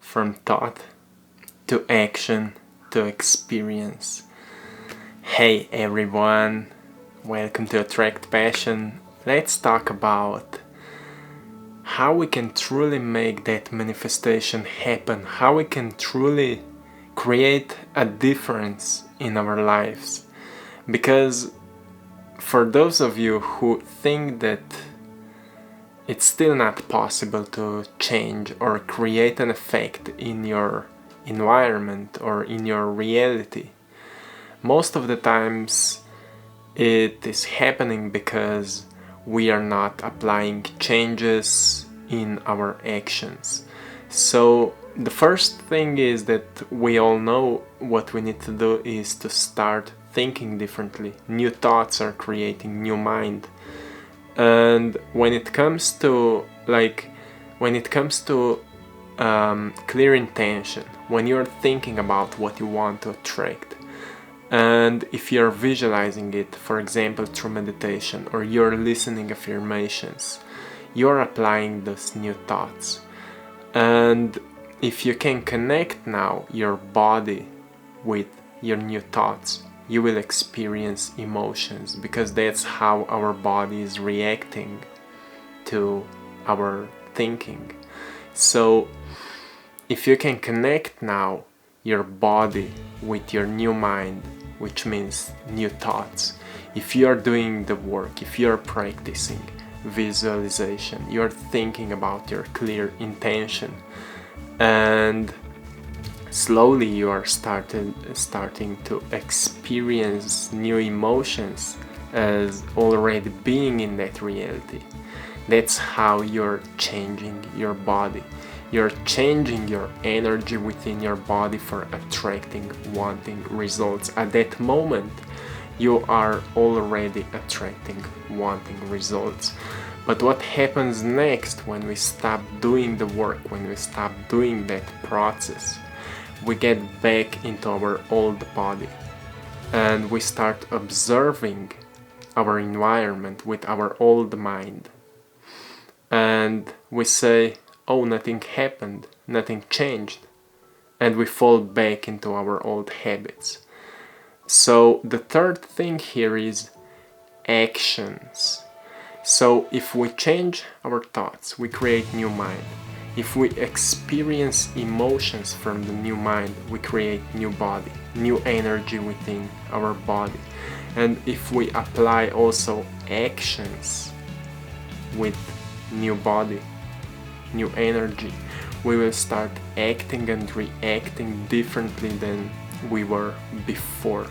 from thought to action to experience. Hey everyone, welcome to AttractPassion. Let's talk about how we can truly make that manifestation happen, how we can truly create a difference in our lives. Because for those of you who think that it's still not possible to change or create an effect in your environment or in your reality, most of the times it is happening because we are not applying changes in our actions. So the first thing is that we all know what we need to do is to start thinking differently. New thoughts are creating new mind. And when it comes to clear intention, when you're thinking about what you want to attract, and if you're visualizing it, for example through meditation, or you're listening affirmations, you're applying those new thoughts. And if you can connect now your body with your new thoughts, you will experience emotions, because that's how our body is reacting to our thinking. So if you can connect now your body with your new mind, which means new thoughts, if you're doing the work, if you're practicing visualization, you're thinking about your clear intention, and slowly you are starting to experience new emotions as already being in that reality. That's how you're changing your body. You're changing your energy within your body for attracting, wanting results. At that moment, you are already attracting, wanting results. But what happens next when we stop doing the work, when we stop doing that process? We get back into our old body and we start observing our environment with our old mind. And we say, oh, nothing happened, nothing changed. And we fall back into our old habits. So the third thing here is actions. So if we change our thoughts, we create new mind. If we experience emotions from the new mind, we create new body, new energy within our body. And if we apply also actions with new body, new energy, we will start acting and reacting differently than we were before.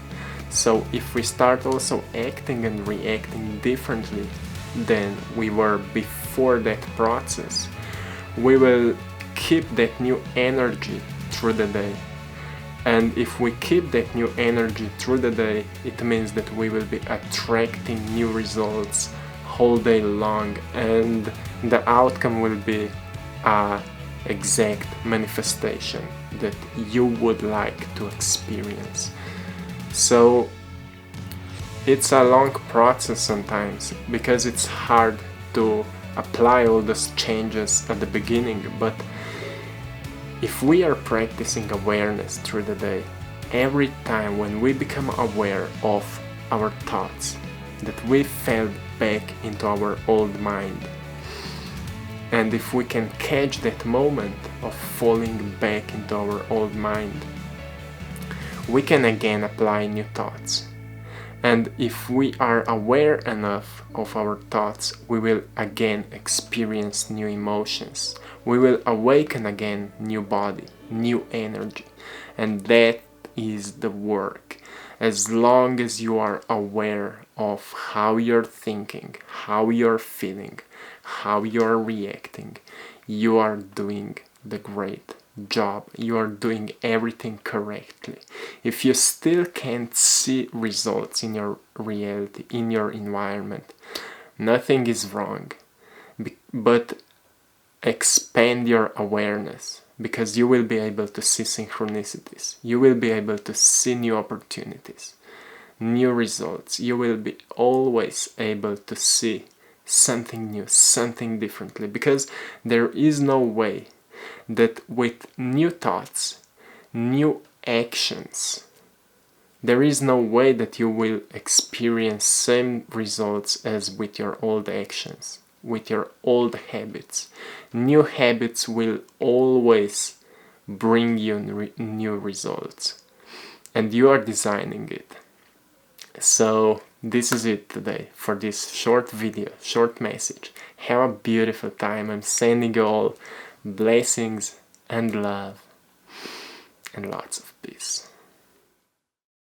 So if we start also acting and reacting differently than we were before that process, we will keep that new energy through the day. And if we keep that new energy through the day, it means that we will be attracting new results whole day long, and the outcome will be an exact manifestation that you would like to experience. So it's a long process sometimes, because it's hard to apply all those changes at the beginning. But if we are practicing awareness through the day, every time when we become aware of our thoughts, that we fell back into our old mind, and if we can catch that moment of falling back into our old mind, we can again apply new thoughts. And if we are aware enough of our thoughts, we will again experience new emotions. We will awaken again new body, new energy. And that is the work. As long as you are aware of how you're thinking, how you're feeling, how you're reacting, you are doing the great job. You are doing everything correctly. If you still can't see results in your reality, in your environment, nothing is wrong. But expand your awareness, because you will be able to see synchronicities. You will be able to see new opportunities, new results. You will be always able to see something new, something differently, because there is no way that with new thoughts, new actions, there is no way that you will experience same results as with your old actions, with your old habits. New habits will always bring you new results, and you are designing it. So this is it today for this short video, short message. Have a beautiful time. I'm sending you all blessings and love and lots of peace.